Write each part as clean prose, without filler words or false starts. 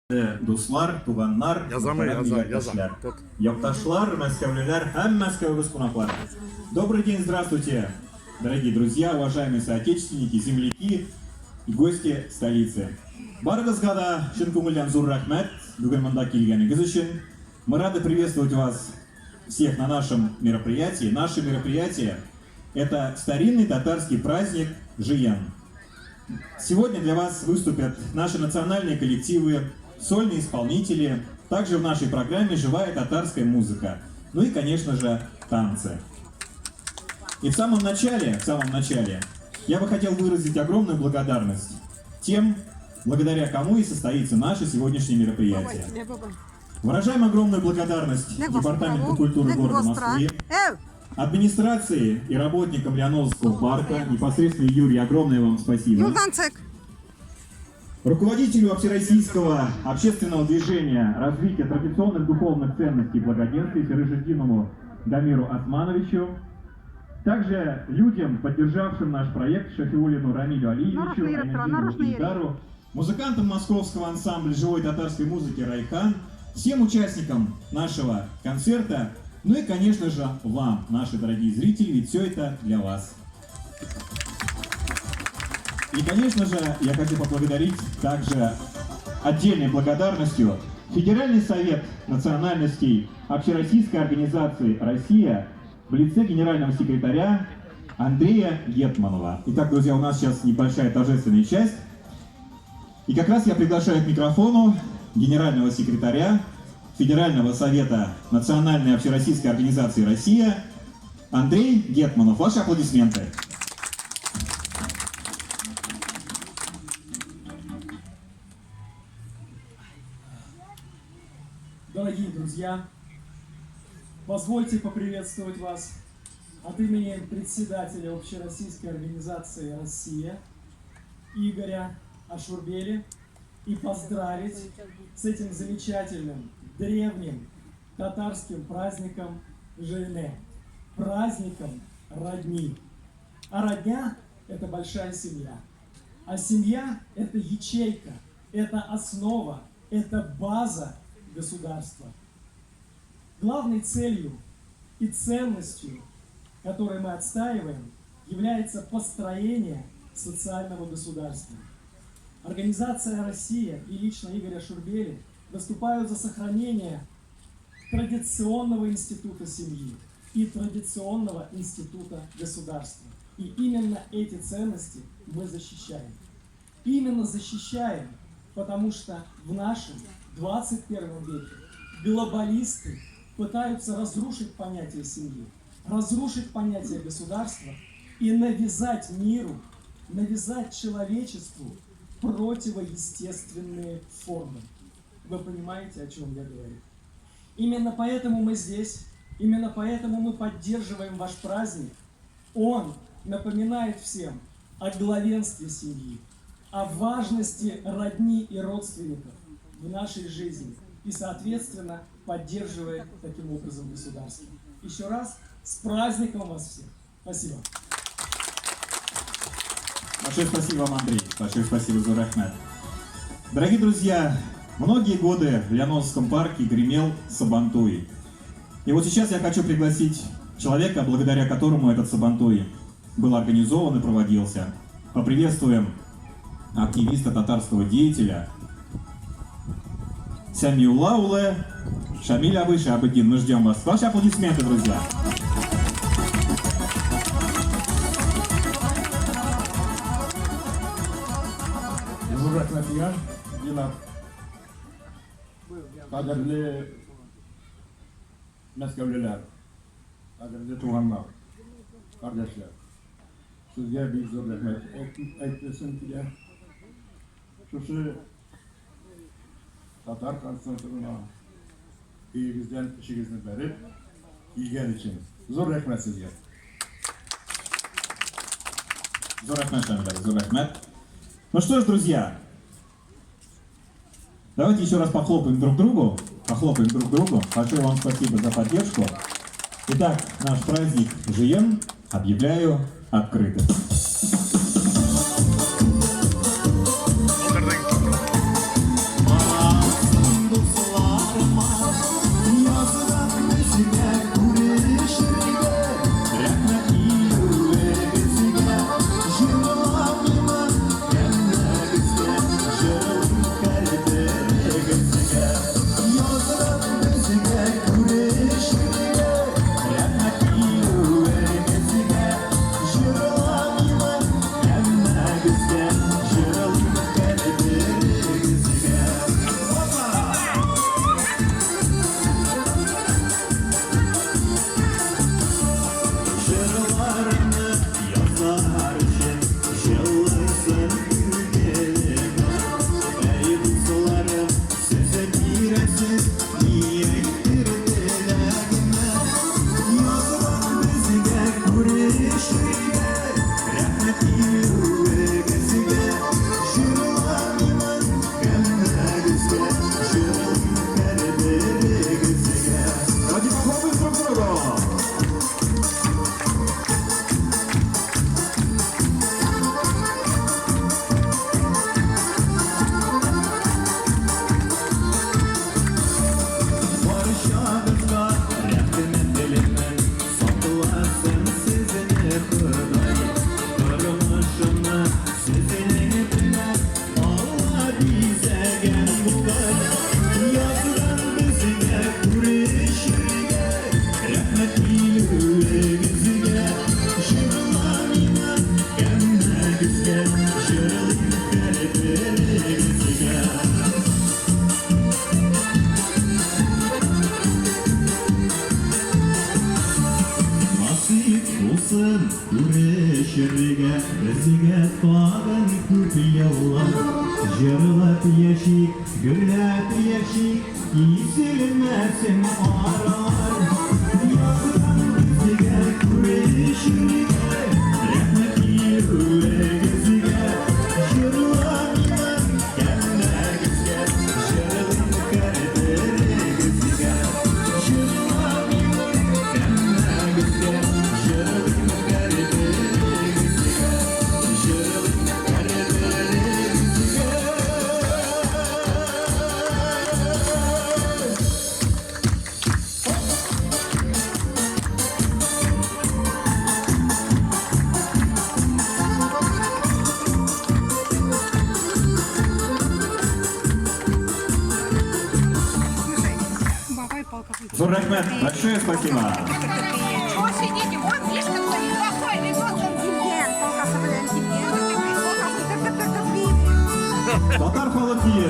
Дуслар, туганнар, якташлар, мәскәүлеләр һәм мәскәүбез кунаклар. Добрый день, здравствуйте, дорогие друзья, уважаемые соотечественники, земляки и гости столицы. Барыгызга да чын күңелдән зур рәхмәт бүген монда килгәнегез өчен. Мы рады приветствовать вас всех на нашем мероприятии. Наше мероприятие – это старинный татарский праздник Жиян. Сегодня для вас выступят наши национальные коллективы, сольные исполнители, также в нашей программе живая татарская музыка, ну и, конечно же, танцы. И в самом начале я бы хотел выразить огромную благодарность тем, благодаря кому и состоится наше сегодняшнее мероприятие. Выражаем огромную благодарность Департаменту культуры города Москвы, администрации и работникам Лиановского парка, непосредственно Юрий, огромное вам спасибо. Руководителю Общероссийского общественного движения развития традиционных духовных ценностей и благоденствия Сережидинову Дамиру Османовичу, также людям, поддержавшим наш проект, Шафиуллину Рамилю Алиевичу, Айнадину Ильдару, музыкантам московского ансамбля живой татарской музыки «Райхан», всем участникам нашего концерта, ну и, конечно же, вам, наши дорогие зрители, ведь все это для вас. И, конечно же, я хочу поблагодарить также отдельной благодарностью Федеральный совет национальностей Общероссийской организации «Россия» в лице генерального секретаря Андрея Гетманова. Итак, друзья, у нас сейчас небольшая торжественная часть. И как раз я приглашаю к микрофону генерального секретаря Федерального совета Национальной общероссийской организации «Россия» Андрей Гетманов. Ваши аплодисменты. Дорогие друзья, позвольте поприветствовать вас от имени председателя Общероссийской организации «Россия» Игоря Ашурбели и поздравить с этим замечательным, древним татарским праздником Жейне, праздником родни. А родня – это большая семья. А семья – это ячейка, это основа, это база государства. Главной целью и ценностью, которую мы отстаиваем, является построение социального государства. Организация «Россия» и лично Игорь Ашурбели выступают за сохранение традиционного института семьи и традиционного института государства. И именно эти ценности мы защищаем. Именно защищаем, потому что в нашем 21 веке глобалисты пытаются разрушить понятие семьи, разрушить понятие государства и навязать миру, навязать человечеству противоестественные формы. Вы понимаете, о чем я говорю? Именно поэтому мы здесь, именно поэтому мы поддерживаем ваш праздник. Он напоминает всем о главенстве семьи, о важности родни и родственников в нашей жизни и, соответственно, поддерживает таким образом государство. Еще раз с праздником вас всех. Спасибо. Большое спасибо вам, Андрей. Большое спасибо за рахмет. Дорогие друзья, многие годы в Лиановском парке гремел сабантуй. И вот сейчас я хочу пригласить человека, благодаря которому этот сабантуй был организован и проводился. Поприветствуем активиста, татарского деятеля Сямиуллауле Шамиля Шабыдин. Мы ждем вас. Ваши аплодисменты, друзья. Rahmetiyan, Cenab kaderli Meskevliler, kaderli Tuhanlar, kardeşler, sizge büyük zor rahmet etmesin ki şu Tatar konservatörüne iyinizden işinizni verip ilgen için zor rahmet sizge. Зор рахмет, Шамиля, зор рахмет. Ну что ж, друзья, давайте еще раз похлопаем друг другу. Большое вам спасибо за поддержку. Итак, наш праздник Жиян объявляю открытым. yıllar Jırlat yaşik, güllet yaşik Yisilmesin arar Yardan bizige, kureyşinige Rahmet yüre gözüge Jırlatlar gelme gözge Jırlın kardere gözüge Jırlat gelme gözge Jırlın kardere gözüge Jırlın kardere gözüge Бабай палка. Зур рахмет, большое спасибо. Чего сидите? Вот, видишь, какой неплохой ребенок. Контингент, Татар халық биі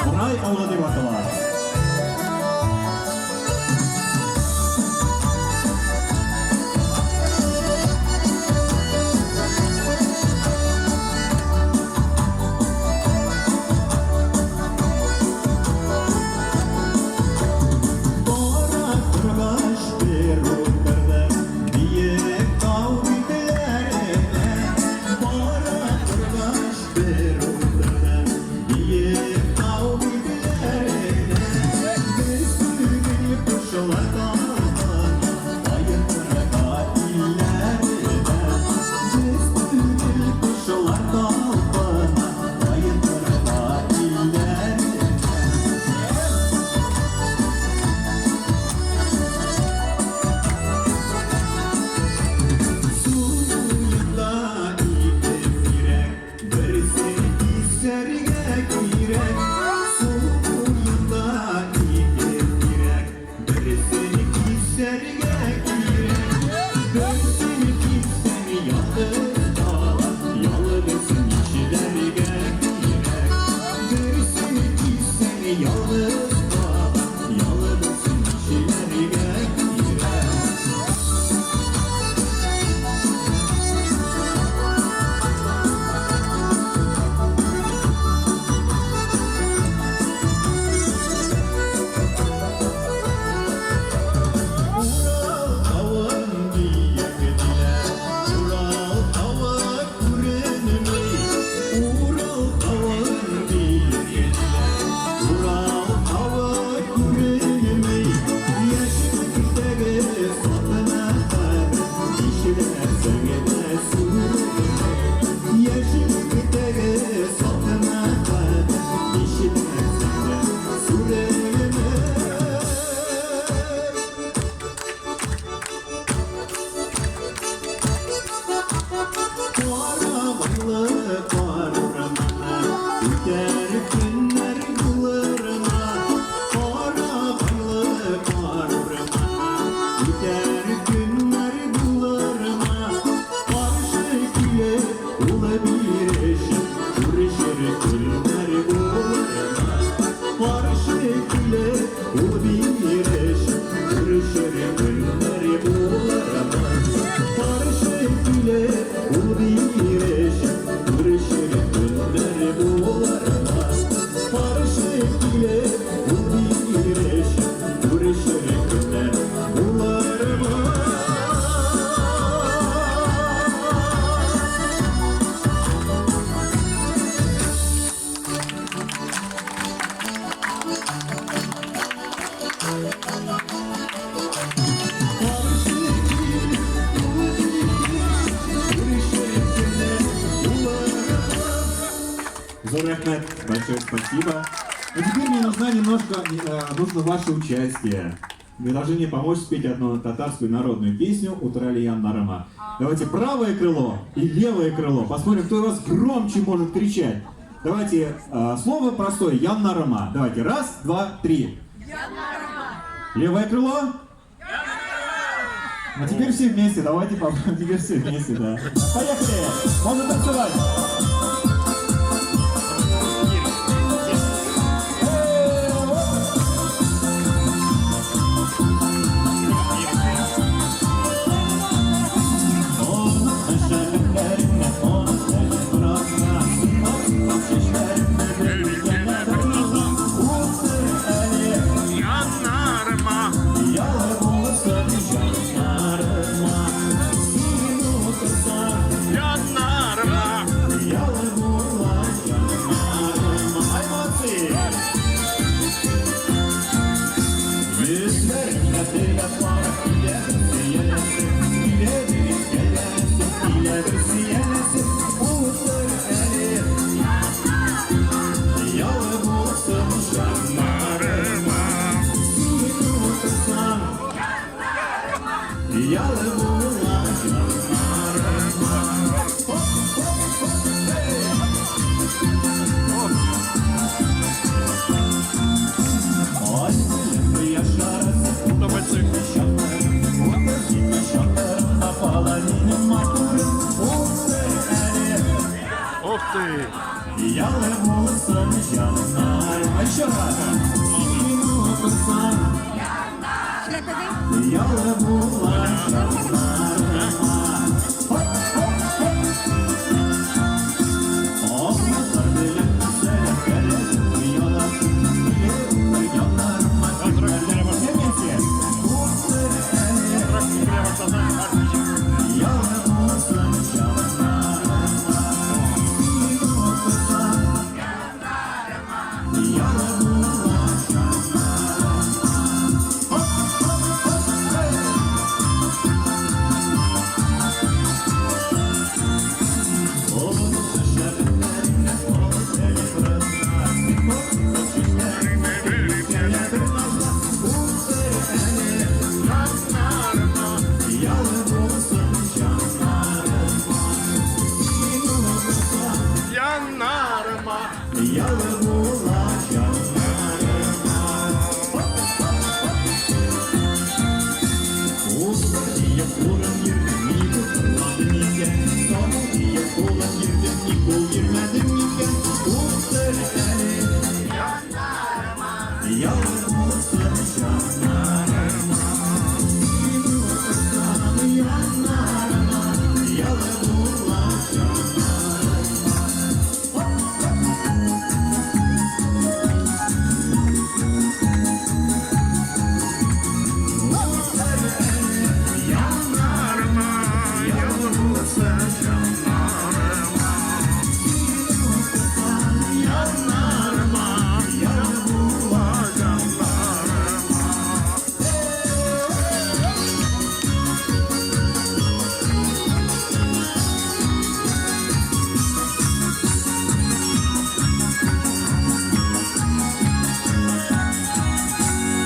Бұрай ауылы деп аталады. Зур рахмет, большое спасибо. А теперь мне нужно ваше участие. Вы должны мне помочь спеть одну татарскую народную песню «Утрали Ян Нарама». Давайте правое крыло и левое крыло. Посмотрим, кто из вас громче может кричать. Давайте слово простое «Ян Нарама». Давайте, раз, два, три. Ян Нарама. Левое крыло? Ян Нарама. А теперь все вместе, давайте попробуем. Теперь все вместе, да. Поехали! Можно танцевать! ты! Ялы болсын жанар. А еще раз. Синим окырсам. Ялы болсын жанар. Охматар белем сәлем кәләсін уялар. Яларыма кәләсін уялар. Ялы болсын жанар. Yanarıma!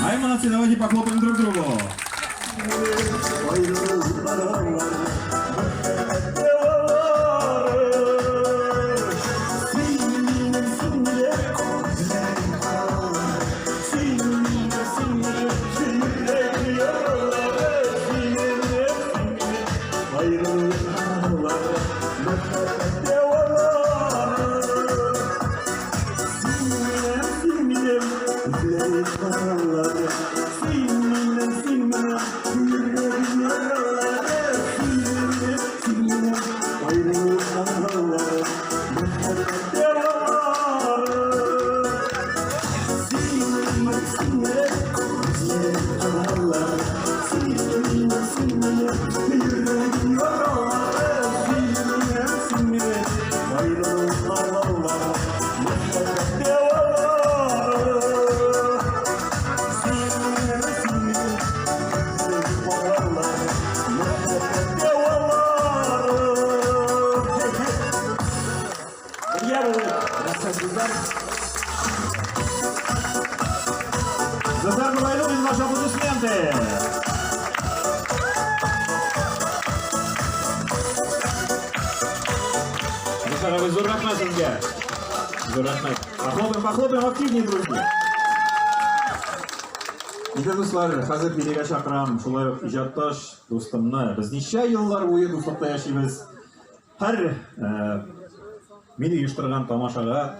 Ай, молодцы, давайте похлопаем друг другу. Зазар Мурайлович, ваши аплодисменты. Зазар, зор рахмат сізге. Зор рахмат. Похлопаем активнее, друзья. Игі достар, қазір билеге шақырам, шулай ижатташ достымны. Біз неше еллар бойы достықта яшейміз. Әр мені ұйыштырған тамашаға,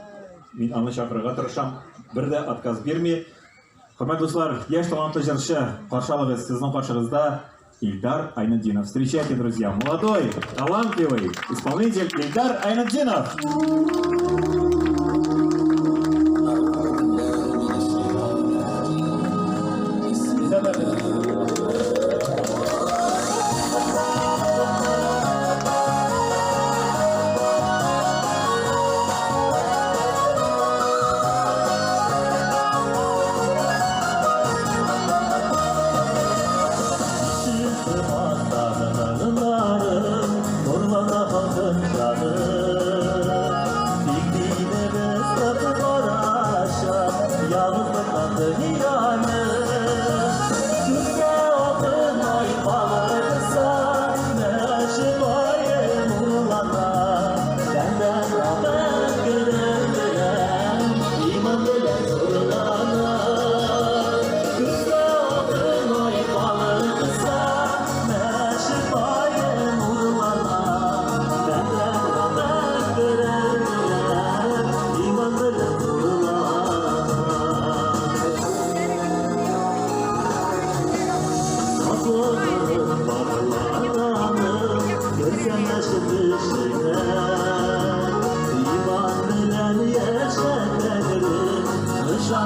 мен аны шақырға тырышам, бірді отказ берме. Құрметті достар, яш талантты жыршы, қаршалығыз сіздің қаршығызда Ильдар Айнадинов. Встречайте, друзья, молодой, талантливый исполнитель Ильдар Айнадинов.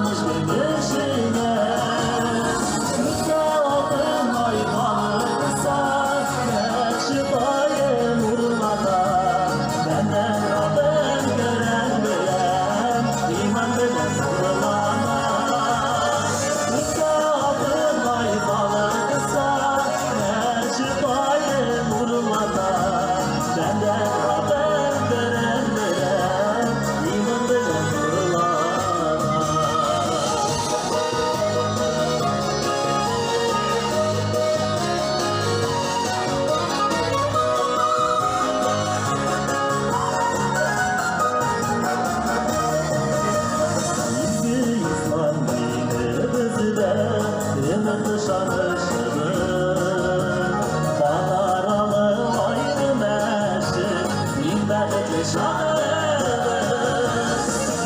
yaşamış gülüşüne. Yüzde okun ayvalıksa, şifayı vurmadan, benden Rabbim gören bilen, iman bilen vurulana. Yüzde okun ayvalıksa, şifayı vurmadan, benden Rabbim gören bilen, iman bilen vurulana. Bizi İslam dini bizde ümit şanışırız. Bağaralı ayrı meşin, imbetli şanırız.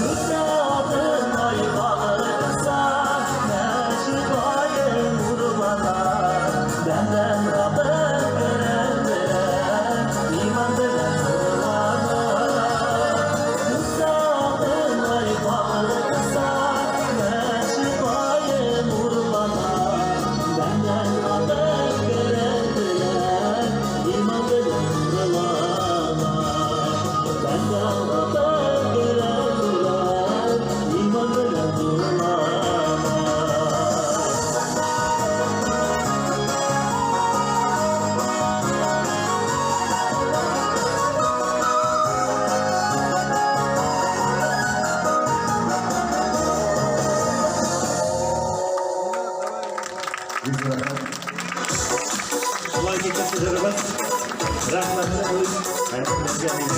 Yüzde adın ayvalıksa, şifayı vurulana. Benden Rabbim gören bilen, iman bilen vurulana. Yüzde adın ayvalıksa, şifayı vurulana. Benden Rabbim gören bilen, iman bilen vurulana. Benden Rabbim gören bilen, iman bilen vurulana. Ulan geçişlerimiz rahmetli oy hayatımızda geldi.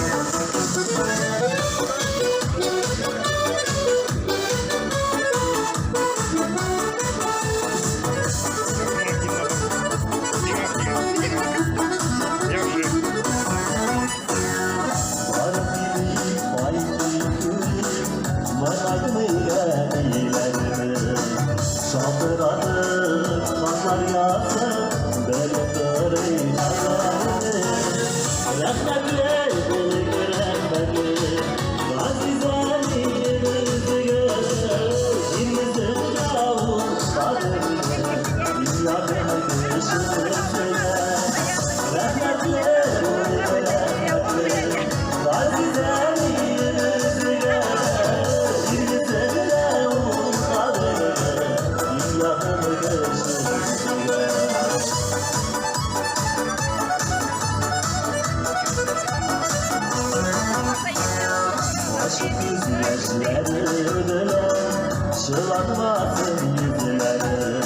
Şılanmasın yüzleri,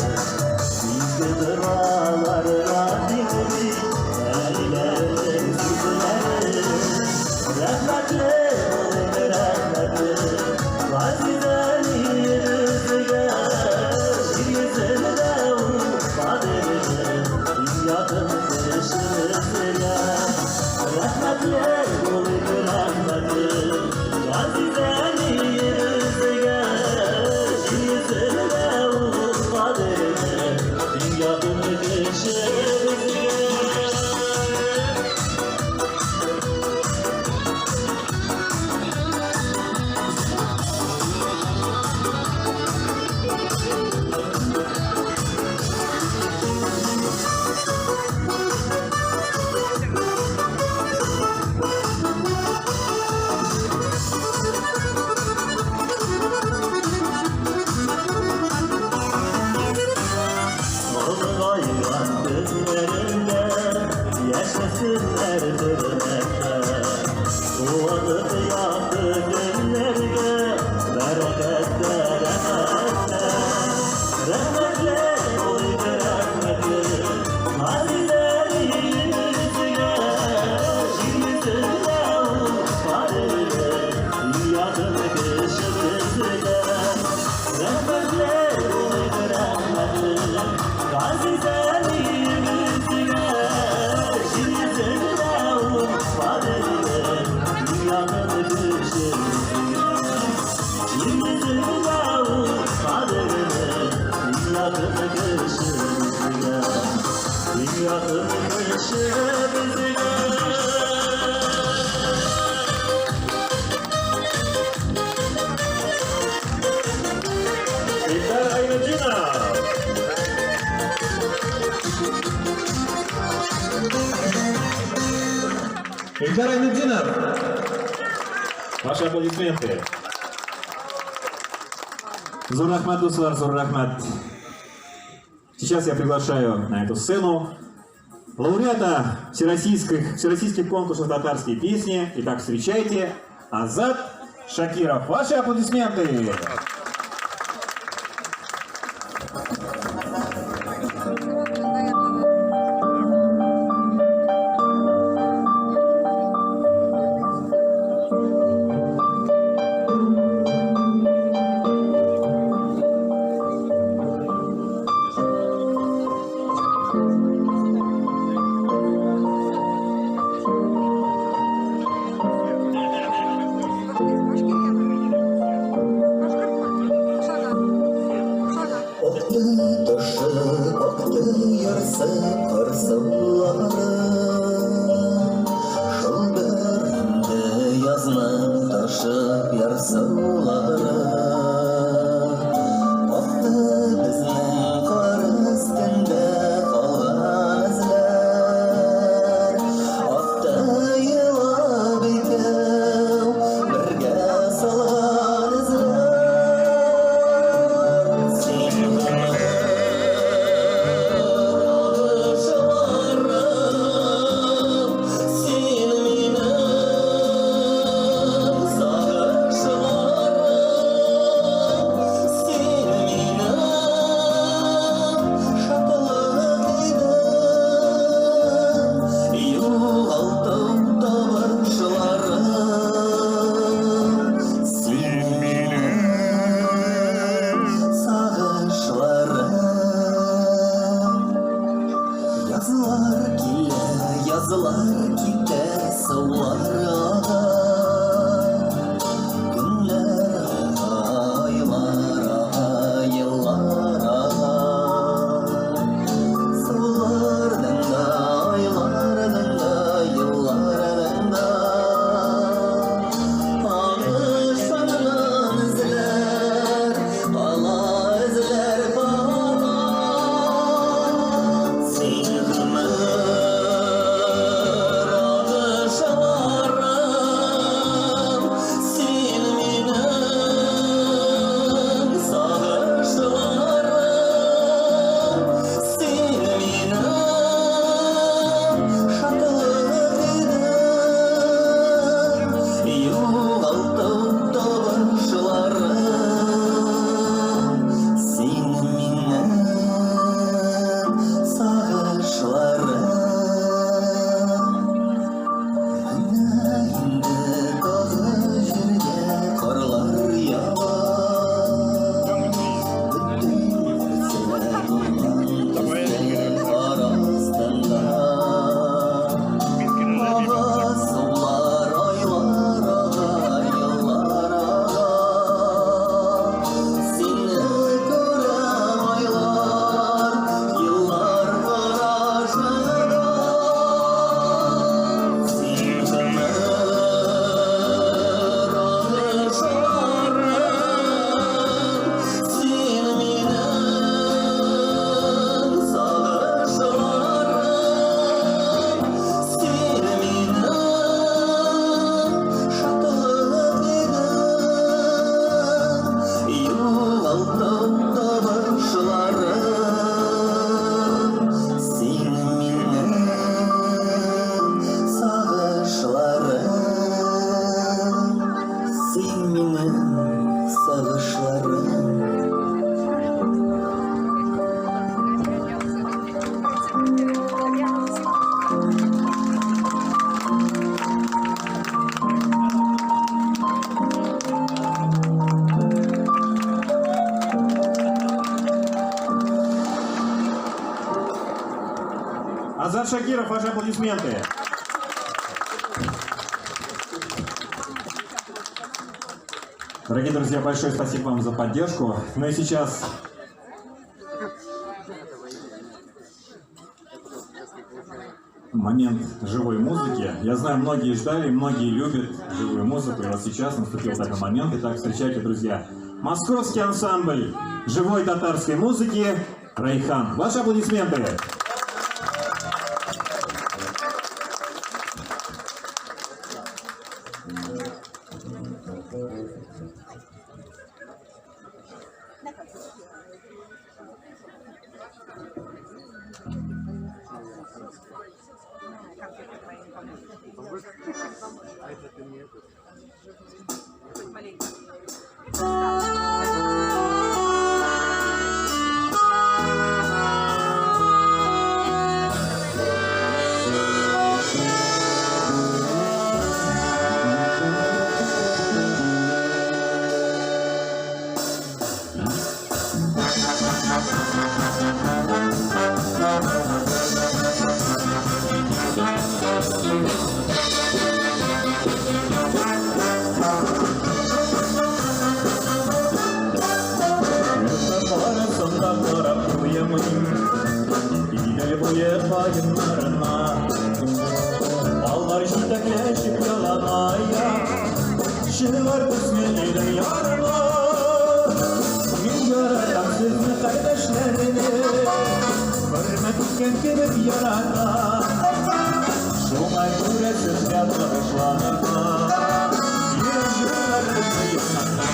bizde duralar radimi, ellerin sizleri. Rahmetli, rahmetli, vazideni rüzgar, yüzünde ufadını, dünyadın dışını. Rahmetli, rahmetli, vazideni rüzgar, yüzünde ufadını, dünyadın dışını. Ayran gözlerinde yaşasınlar hürmetle. Doğalı yaktı günlerge berekette rahmetle. Rahmetle oy rahmetle hazileri yüzüne. Yüzünde ufarını dünyadın kışımızına. Rahmetle oy rahmetle Azizeni yüzüne, yüzüne ufadını, dünyanın kışını. Yüzüne ufadını, dünyanın kışını. Dünyanın kışını. Ильдар Айнудинов. Ваши аплодисменты. Зор рахмат, дуслар, зор рахмат. Сейчас я приглашаю на эту сцену лауреата всероссийских конкурсов татарской песни. Итак, встречайте Азат Шакиров. Ваши аплодисменты. Азат Шакиров, ваши аплодисменты. Дорогие друзья, большое спасибо вам за поддержку. Ну и сейчас момент живой музыки. Я знаю, многие ждали, многие любят живую музыку. И вот сейчас наступил такой момент. Итак, встречайте, друзья, московский ансамбль живой татарской музыки «Райхан». Ваши аплодисменты. Allar şiddetle yalanaya Şınar kısmetiyle yarına Min yaratan sizni kardeşlerini Hürmet gibi yarata Şuna göre siz yapmışlarına Yüzülerinizi yıkmakta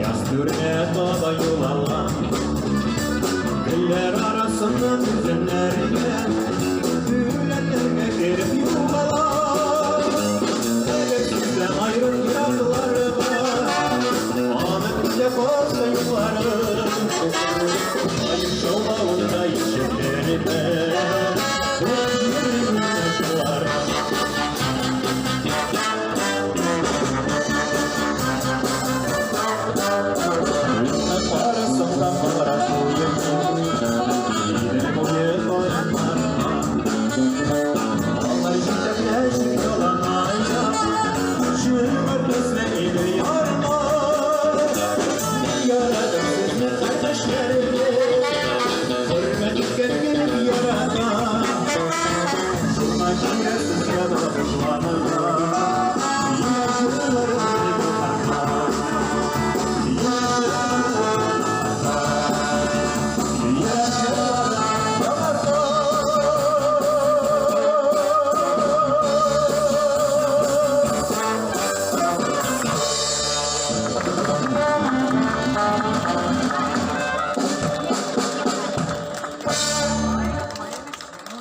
Yastırmaya baba yol alan Güller arasından düzenlerine Düğünlerine girip yuvalar Sebepsizden ayrı yaralar var Ahmet'le fazla yuvarım Ayıp şovağında içimlerine Gözlerime var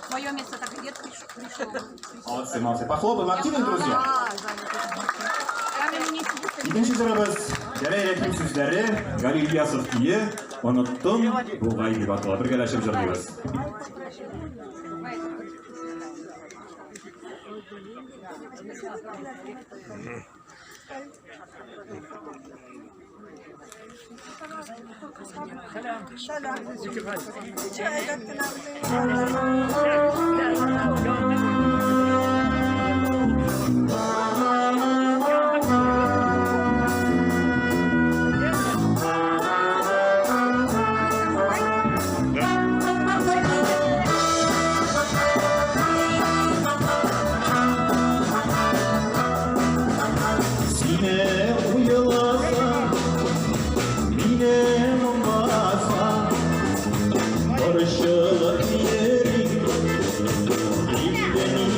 Твое место так где пришел. Молодцы, молодцы. Похлопаем активно, друзья. İkinci sıramız Gene Reklim Süzleri, Galil Yasov Kiye, Unuttun, Buğay gibi atıla. Birleşip canlıyız. Sine uyulasa, mine olmasa, barışılır yerin, ilden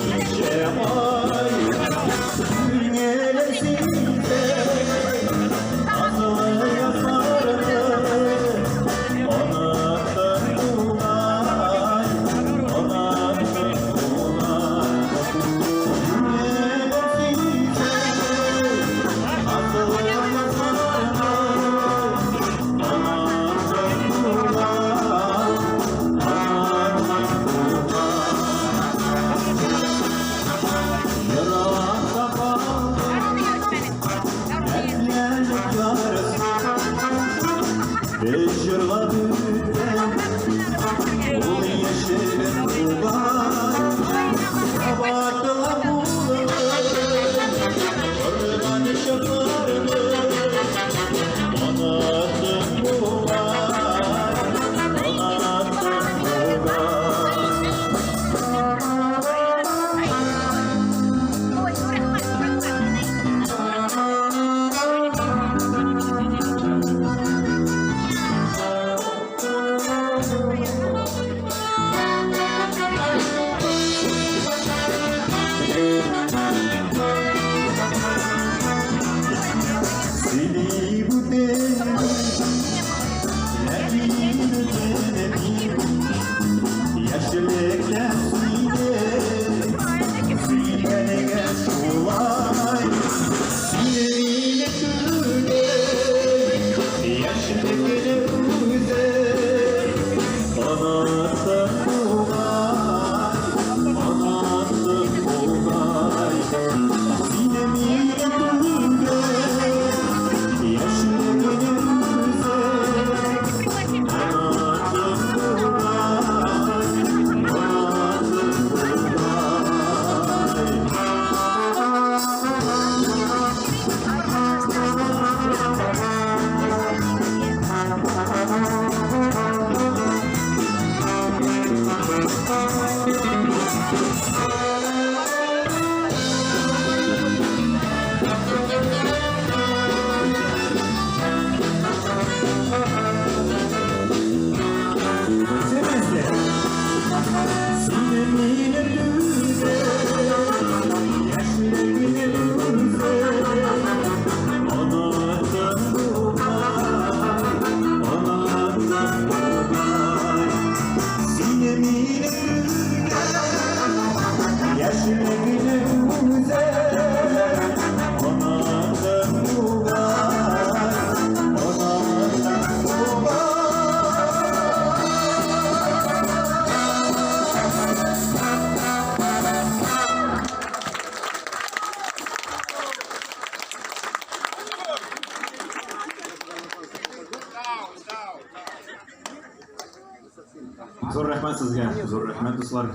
Зор рахмат sizga, зор рахмат do'stlar.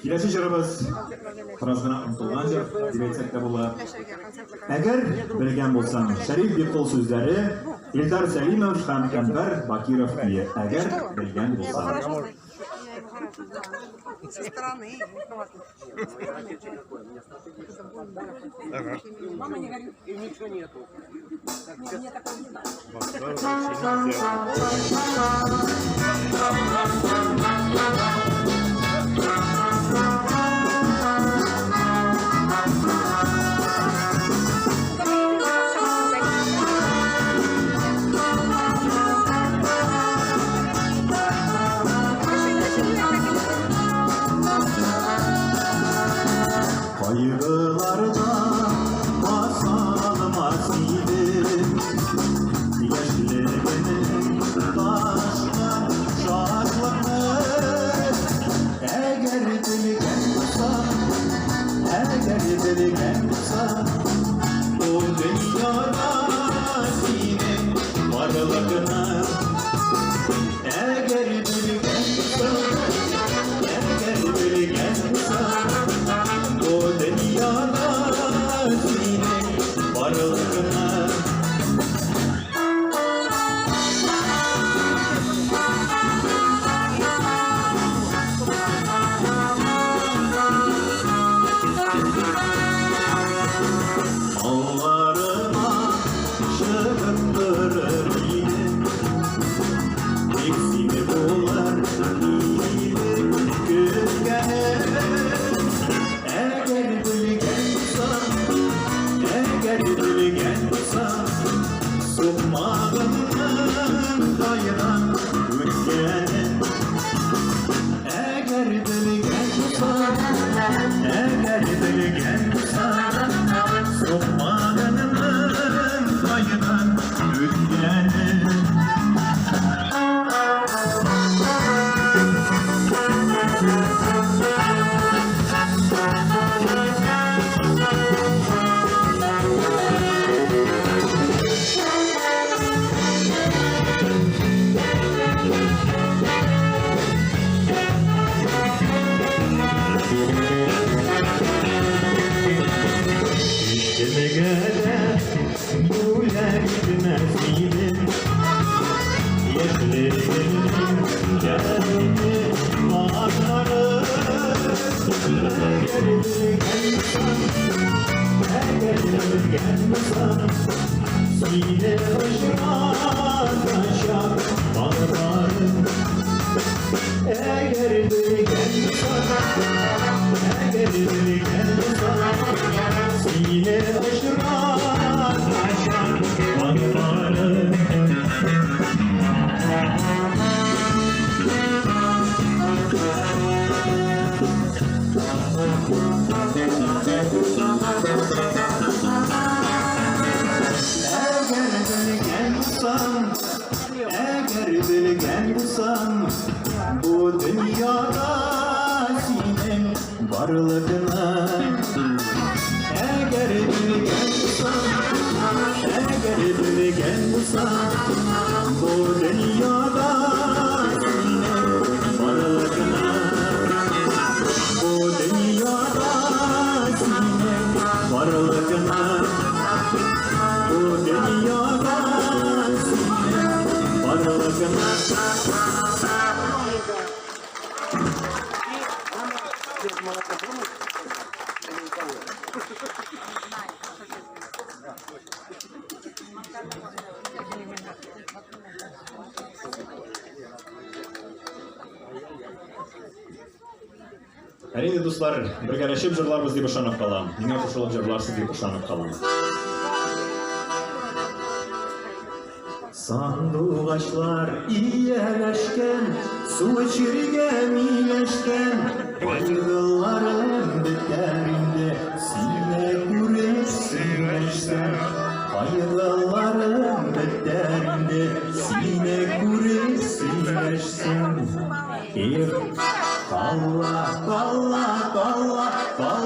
Kelasi jirimiz birozgina unutilgan jir deb aytsak da bo'lar. Agar bilgan bo'lsam, Sharif Bequl so'zlari, Eldar Salimov ham Kambar Bakirov kuyi. Agar bilgan bo'lsam. Со стороны. Мама не горит. И ничего нету. Мне такого не надо. Kaygılarda basalmaz idim. Yaşlarımın taşlar şartlarını. Eğer bilgen olsam, eğer bilgen olsam, o dünyada senin varlığını. Eğer bilgen olsam, eğer bilgen olsam, o dünyada senin varlığını. Ağlarıma şıkırtırır idim. Eksini bular idim gülgenim. Eğer bilgen olsam, eğer bilgen olsam, Sıkmadımın kayran ülkenin. Eğer bilgen olsam, eğer bilgen olsam, Sıkmadımın kayran ülkenin. İşte gelen güler gitmez miydim? Yaşlarımın geldi bağları. Eğer bilgen olsam, sine hoşuma taşar bağlarım. Eğer bilgen olsam, eğer bilgen olsam, sine hoşuma taşar bağlarım. Eğer bilgen olsam, eğer bilgen olsam, bu dünyada senin varlığına. Eğer bilgen olsam, eğer bilgen olsam, bu dünyada senin varlığına. Bu dünyada senin varlığına. Bu dünyada senin varlığına. Әрине дуслар, бергәләшеп җырларбыз дип ышанып калам. Миңа кушылып җырларсыз дип ышанып калам. Sandığaçlar iyileşken, su içirge mileşken, kaygılarım biterinde, sine kurep sineşten. Kaygılarım biterinde, sine kurep sineşten. Kalla, kalla, kalla, kalla.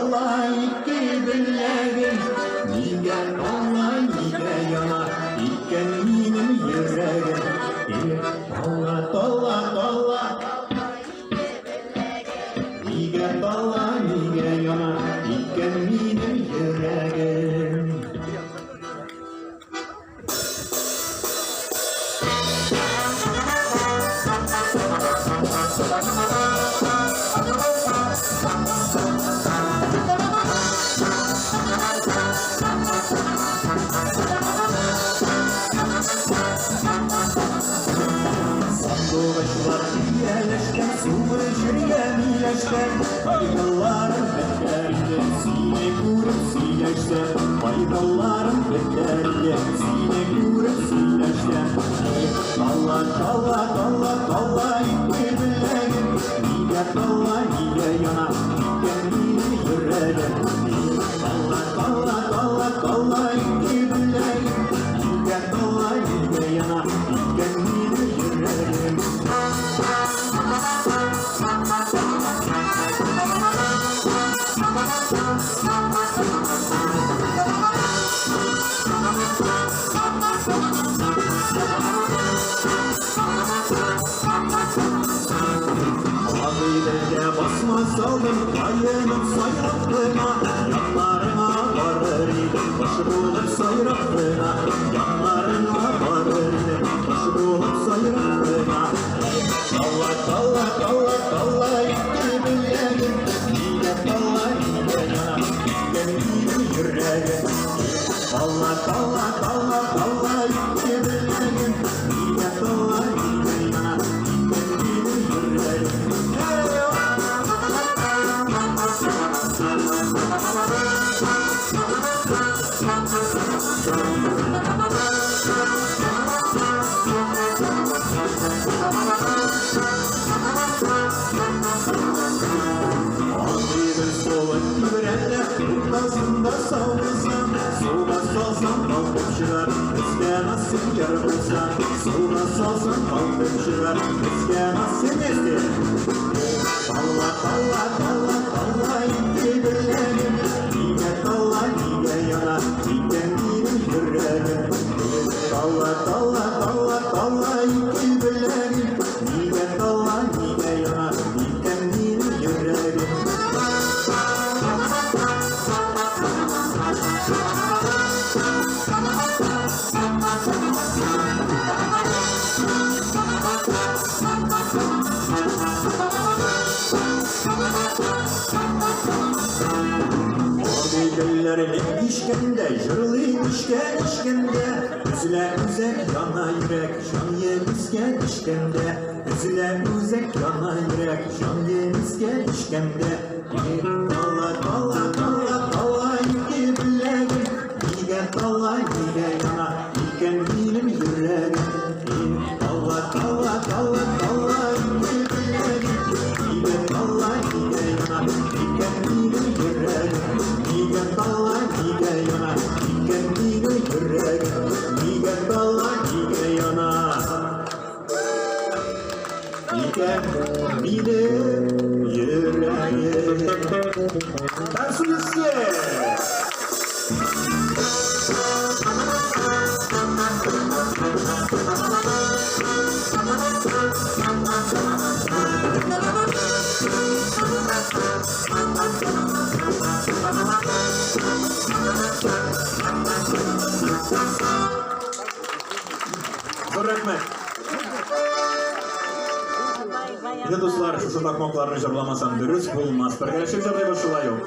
Faydalarım beterli sine kurup sileşte Faydalarım beterli sine kurup sileşte Kalla kalla kalla kalla iki bileğim Niye kalla niye yana kendini yüreğim Kalla kalla kalla kalla iki bileğim Niye kalla niye yana kendini yüreğim Ağabeylerce basma saldım Ayınım sayraklığına Yanlarına varır idim Başı bulup sayraklığına Yanlarına varır idim Başı bulup sayraklığına Kalla kalla kalla kalla iki bileğim Niye kalla niye yana Kendini yüreğim Kalla kalla kalla kalla iki bileğim Niye kalla niye yana Kendini yüreğim Kutlasında savrulsam Suğa salsam kalkıp çıkar Eske nasıl yarılsam Suğa salsam kalkıp çıkar Eske nasıl esti Kalla kalla kalla kalla iki bileğim Niye kalla niye yana kendini yüreğim Kalla kalla kalla kalla iki bileğim Niye kalla niye yana kendini yüreğim Göllerin işkende, jırlıyım işkende Üzüle üzek yana yürek, şan yemişken işkende Üzüle üzek yana yürek, şan yemişken işkende Kalla kalla kalla kalla iki bileğim Niye kalla niye yana, iken benim yüreğim Kalla kalla kalla kalla iki bileğim Niye kalla niye yana, iken benim yüreğim Niye kalla niye yana, iken benim yüreğim Niye kalla niye yana, iken benim yüreğim Tersulüsü Zor rahmet. Еді достар, шушы такмакларны жырламасам дөрес булмас. Бергәлешеп җырлыйбыз шулай ук.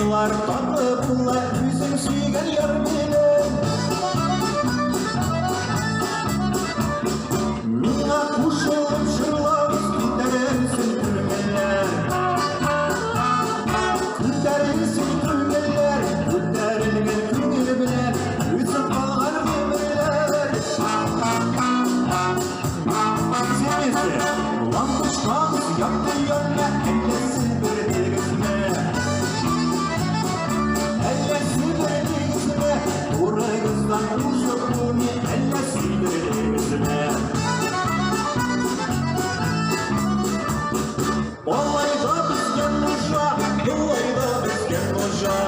Bunlar tatlı bunlar bizim suygan yar bilen Mina kuşulup şırlağız gidersin türmeler Gidersin türmeler Giderilgen türmeli bilen Üzüm kalgar bimeler Sevmesi Ulan kuşmağız yaptı yönle Ellesi bir dilgizme Ellesi bir dilgizme Uğrayızdan uzakluğunu Ellesi bir dilgizme Olayda bizgen boşa Olayda bizgen boşa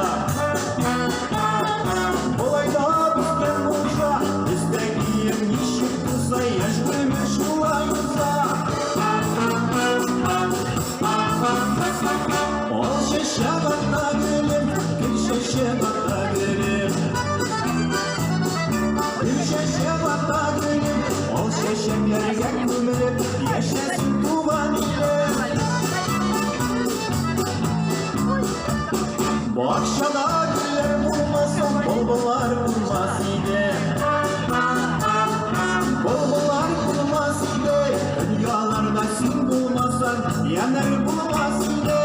Olayda bizgen boşa Bizdeki nişik kısa Yaş gülmüş olayda Ol şeşe batta gülüm Gül şeşe batta gülüm Gül şeşe batta gülüm Ol şeşemlerge kömürüp Yaşasın tuvan ile Bu akşada güller vurmasa Bolbolar vurmaz idi Bolbolar vurmaz idi Dünyalarda sin bulmasan Yanar bulmaz idi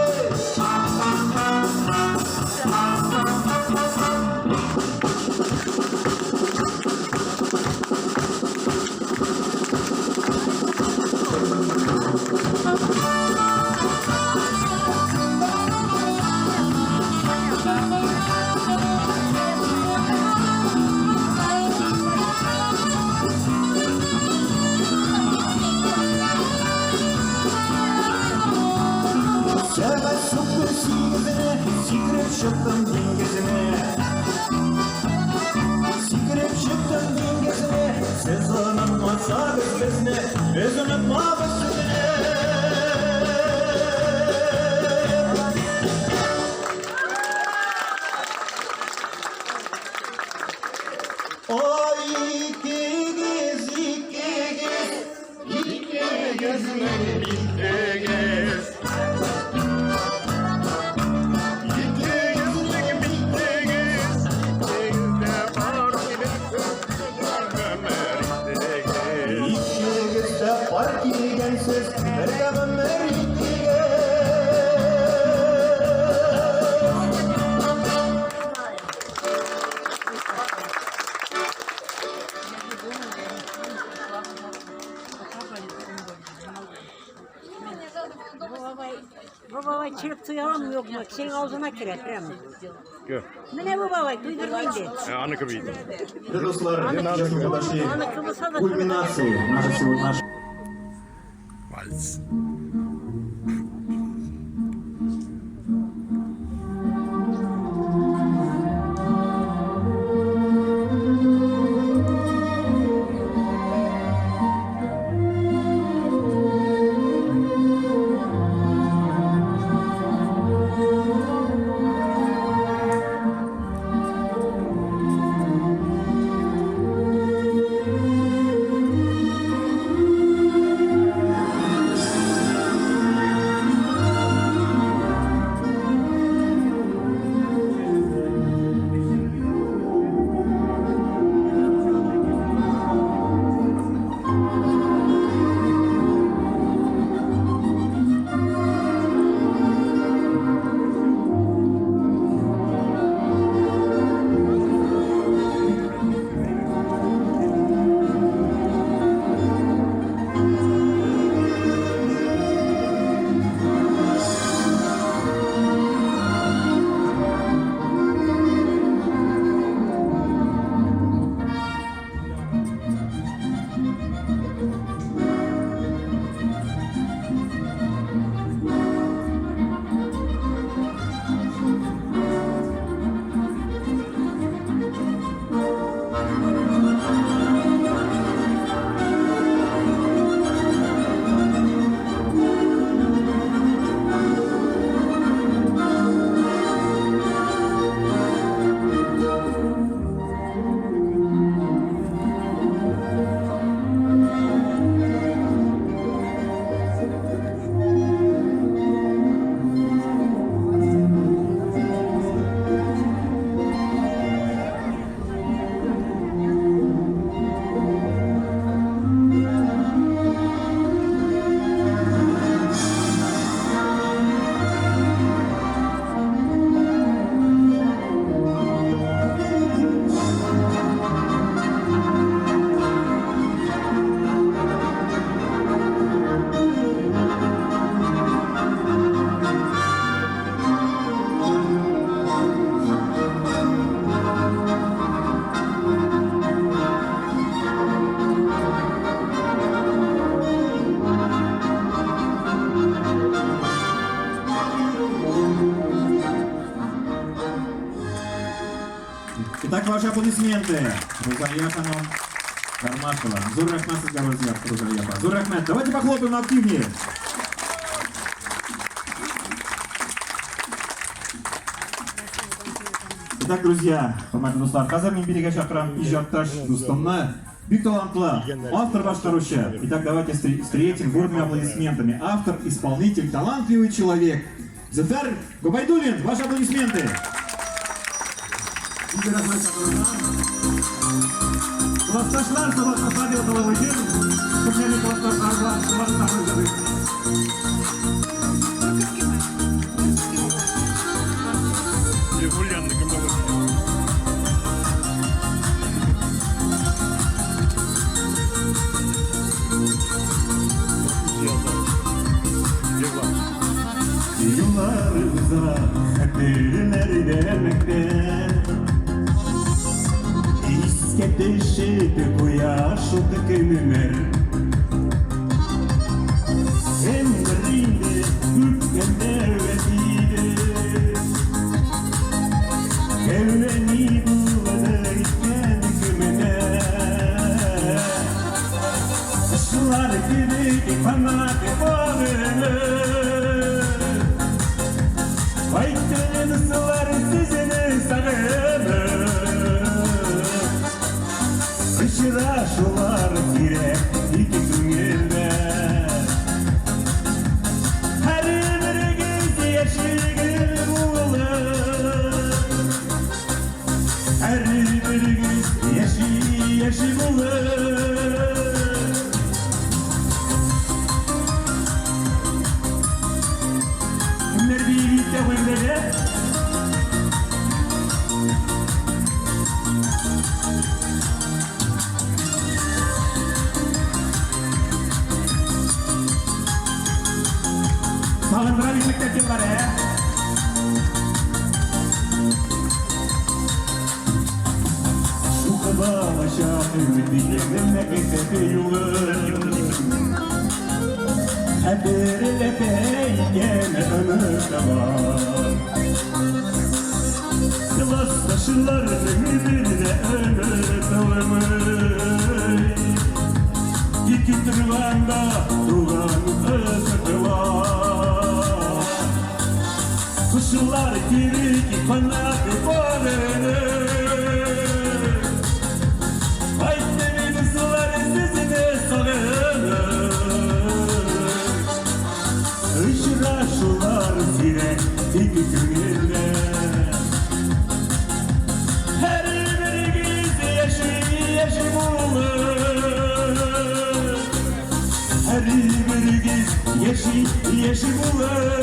Sevmez sıkkı sinizine Sikrip çıktım dingizine Sikrip çıktım dingizine Siz unutmasa bizne Biz unutma bizne Oy iki giz İki gezmek bir gez İkigizde fark ilgensiz Bergamın merikige Bu baba çırp tuyalım yok mu? Senin ağzına kiretlem. Ne bu baba? Duydurmayın de. Достар, наши подошли к кульминации нашего Вальс. Итак, ваши аплодисменты. Рузалия ханым Гармашева. Зур рахмат сізге, Рузалия апа. Зур рахмат. Давайте похлопаем активнее. Итак, друзья, hurmatli do'stlar, hozir men biriga chaqiraman ijoddosh do'stimni, buyuk talantli, автор boshqaruvchi. Итак, давайте встретим бурными аплодисментами. Автор, исполнитель, талантливый человек. Зефер Губайдуллин, ваши аплодисменты. Классташlar sabah radyo televizyonu. Kısaca klastashlar var. Klastashlar. Yıllarımıza derileri demekten İsketişi kuyaş olduk ömür Emrinde hükmende vedide Evleni buladayken hükmüne Işılar gibi kanak bağını Aytın ısılar sizini sağını Işıra şular girek iki dünyada Her biriniz yeşil olur Her biriniz yeşil olur Birlikte böyle Sağındıra birlikte kim var ya? Şu kadar aşağı ümidiyim memlekete yolum Haberle peygen önümde var Klaslaşırlar birbirine önümde İki tırvanda duran özü var Kuşlar gibi ki kanadı varını Aytların ısılar sizine sarılır Işıra şular zire iki günde Her biriniz yeşil olur Her biriniz yeşil olur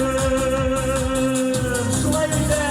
Şulay bir de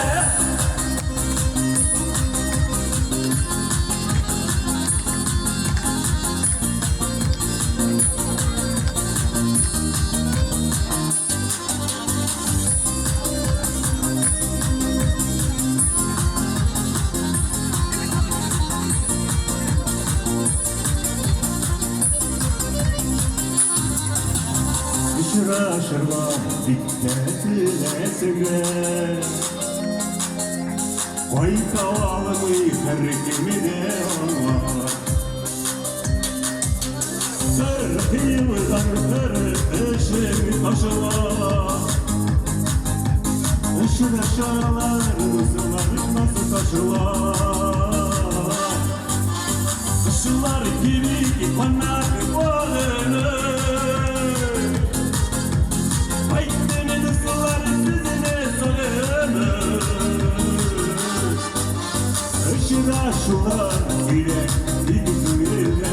Şıra şırva dikkatine sevle Oy kavalımı terkimi de var Sarıkıyımızdan sarıkışım taşılar Şıra şaralar ısılar nasıl taşılar Işılar gibi ki kanak bağını Aytının ısılar sizine sarılır Işıra şular zile bir güzüyle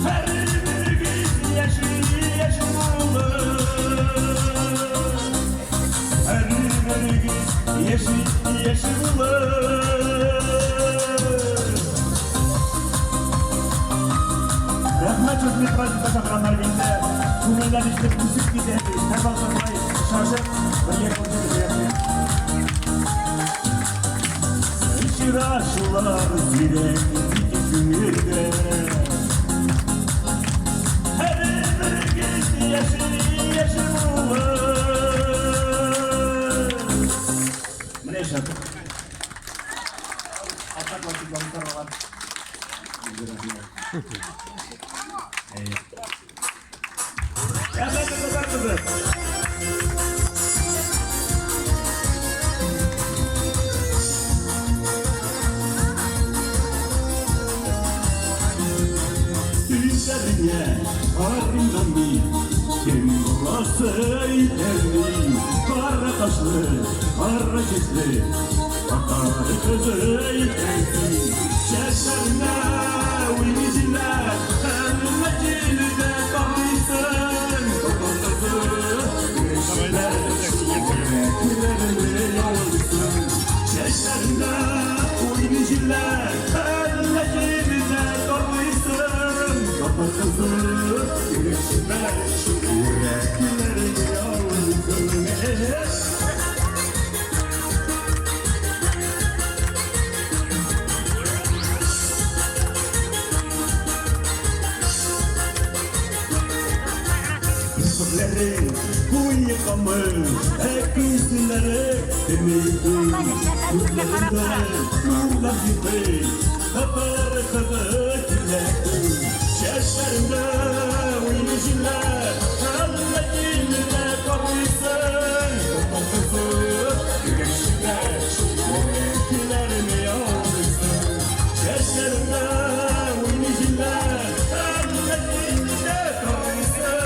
Her biriniz yeşil olur Her biriniz yeşil olur Rahmet çözmek bazı taşaklanlar binde Bunlardan işte müzik gider Her balkonlayı şarjı Böyle konuşuyor Işıra şular zile iki günlerde Her biriniz yeşil olur Mine şarkı Evet, kızlar kızı. Üzerine arındanı, kim burası iterli, kara kaşlı, kara gözlü, bakar kızı iterli. Çeşmerine uyucular, emmecilde kalmışsın, bakar kızı, güneşler, yüreklerine yolsun. Çeşmerine uyucular, emmecilde kalmışsın, bakar kızı, güneşler, yüreklerine yolsun. Kızları bu yıkamış, eküzleri demeydim. Kızları nurla gibi, kapar kızı kirledim. Çeşmerinde uyumuşlar, kalbimde kalmışsın. Kapar kızı güneşler, yüreklerimi yolsun. Çeşmerinde uyumuşlar, kalbimde kalmışsın.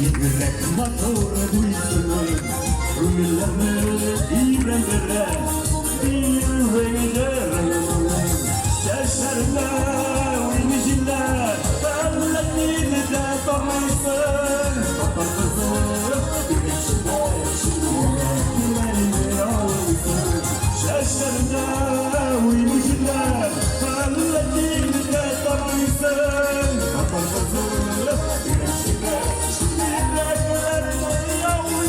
Yürek motoru duysunun, rumilerini İremlere, İremlere. Yaşlarına uyumuşlar, kalbimde kalmışsın. Kapar kızı, güneşler, yüreklerine yolsun. Yaşlarına uyumuşlar, kalbimde kalmışsın. Kapar kızı, güneşler, yüreklerine yolsun.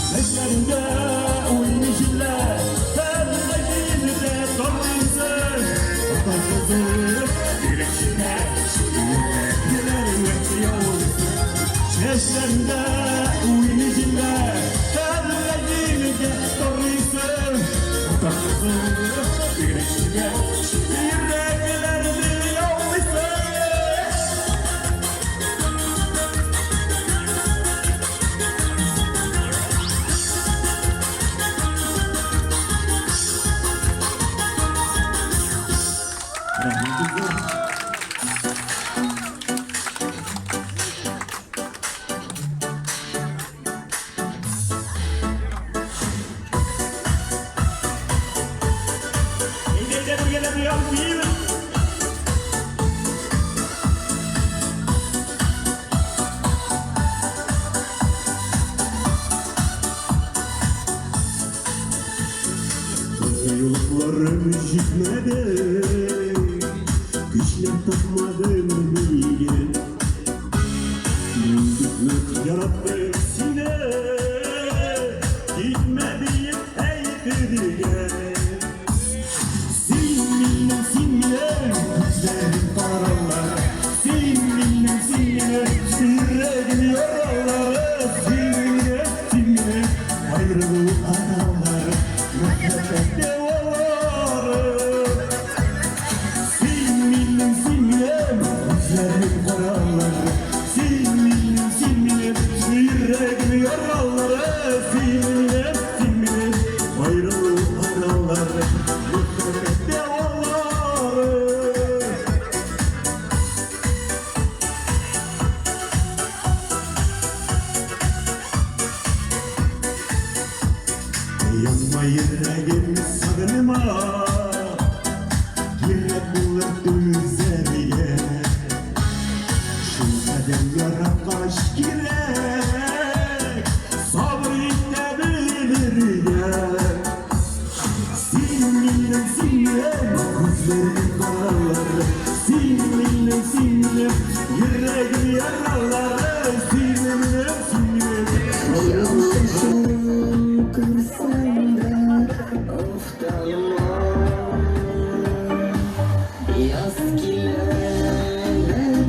Gözlerinde uyumuşlar, kalbimde kalmışsın. Kapar kızı, yürekler, yüreklerine yolsun. Gözlerinde uyumuşlar, kalbimde kalmışsın. Kapar kızı, yürekler, yüreklerine yolsun. Yollarım gitmedi, güçler takmadım bilgin. Yıldızlık yarattı sine, gitmedi ey kırıge. Sinminem sinminem, gözlerim karalar. Sinminem sinminem, yüreğim yaralar. Sinminem sinminem, ayrılık aralar. Muhabbet devaları. Sinminem sinminem, gözlerim karalar. Sinminem sinminem, yüreğim yaralar. Sinminem sinminem, ayrılık aralar. Muhabbet devaları. Sinirlim sinirlim gözlerim karaları Sinirlim sinirlim yüreğim yaraları Sinirlim sinirlim Yoldaşım kırsan da oftalma Yaz giler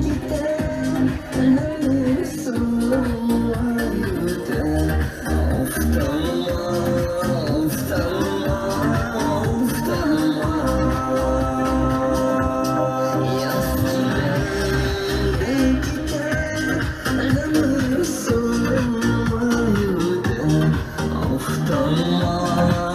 gider ölürsün ayıda Oftalma, oftalma, oftalma Yaz gider gider ölürsün ayıda Oftalma, oftalma,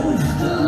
oftalma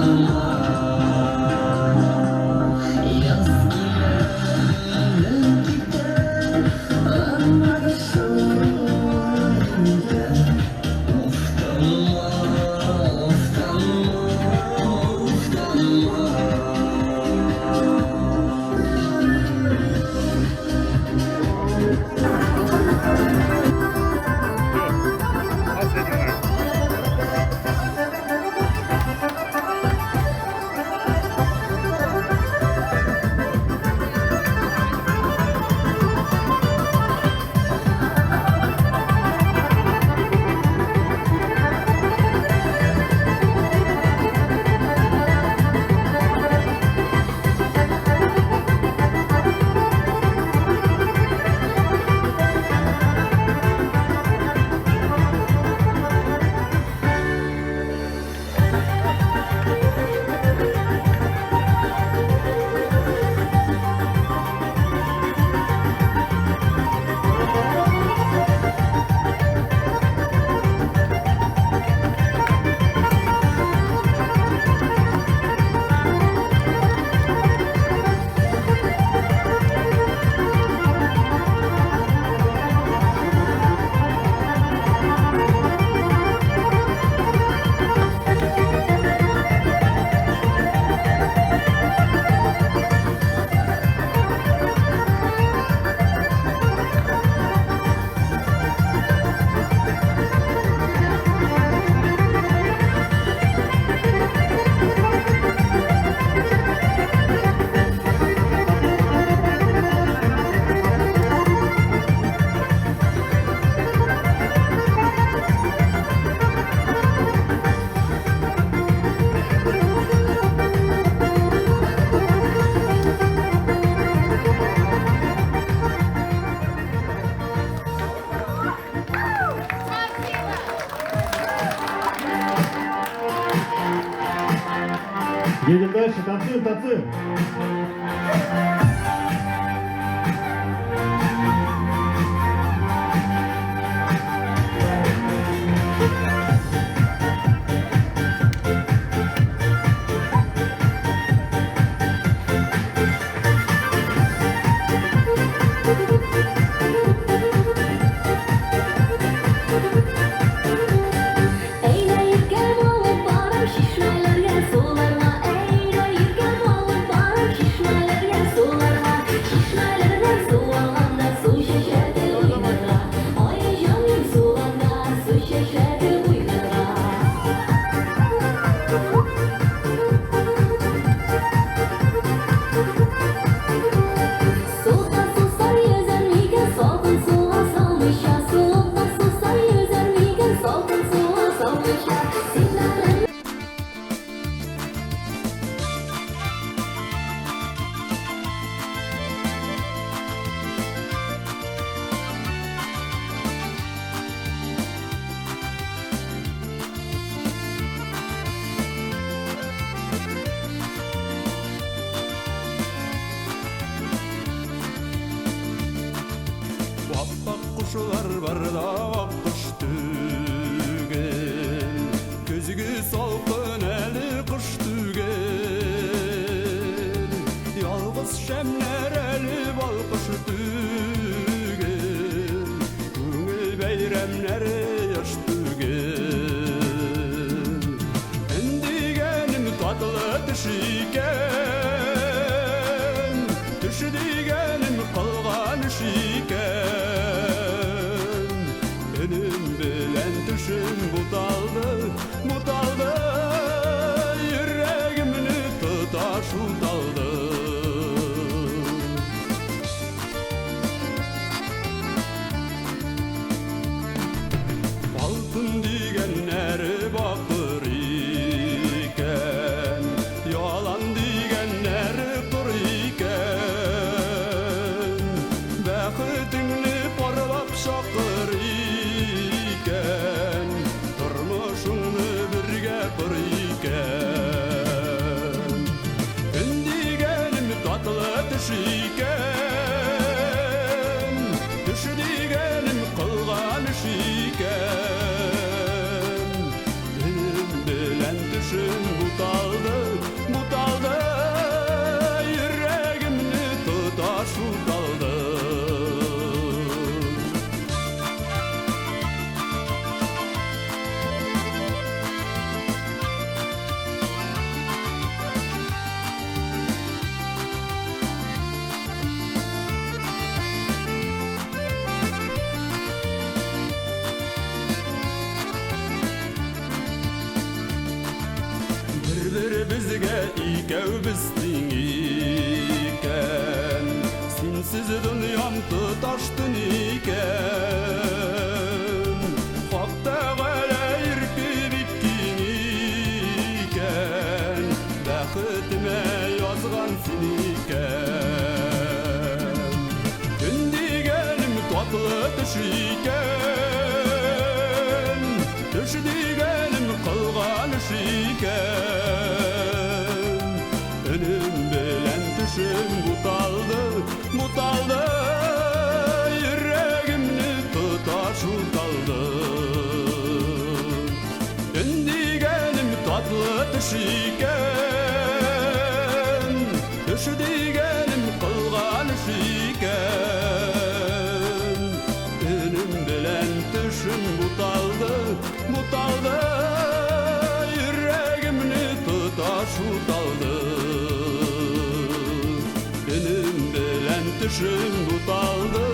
Едем дальше, танцуем, танцуем. Ошолар барда кыш түгел көзгө салкын әлі кыш түгел ялгыз шәмнәр әлі балкыш түгел күңел бәйрәмнәр яш түгел эндигәнем татлы төш икән төш дигәнем калган эш икән өнем белән төшем буталды йөрәгемне тоташ уталды алтын дигәннәре бакыр икән ялан дигәннәре кыр икән бәхетеңне парлап шакыр икән тормышыңны бергә кыр икән көн дигәнем татлы төш икән төш дигәнем кылган эш икән өнем белән төшем буталды йөрәгемне тоташ уталды Бер-беребезгә икәүбез тиң икән синсез дөньям тоташ төн икән Хак Тәгалә ирке бик киң икән бәхетемә язган син икән көн дигәнем татлы төш икән төш дигәнем кылган эш икән өнем белән төшем буталды йөрәгемне тоташ уталды көн дигәнем татлы төш икән төш дигәнем кылган эш икән өнем белән төшем буталды йөрәгемне тоташ уталды өнем белән төшем буталды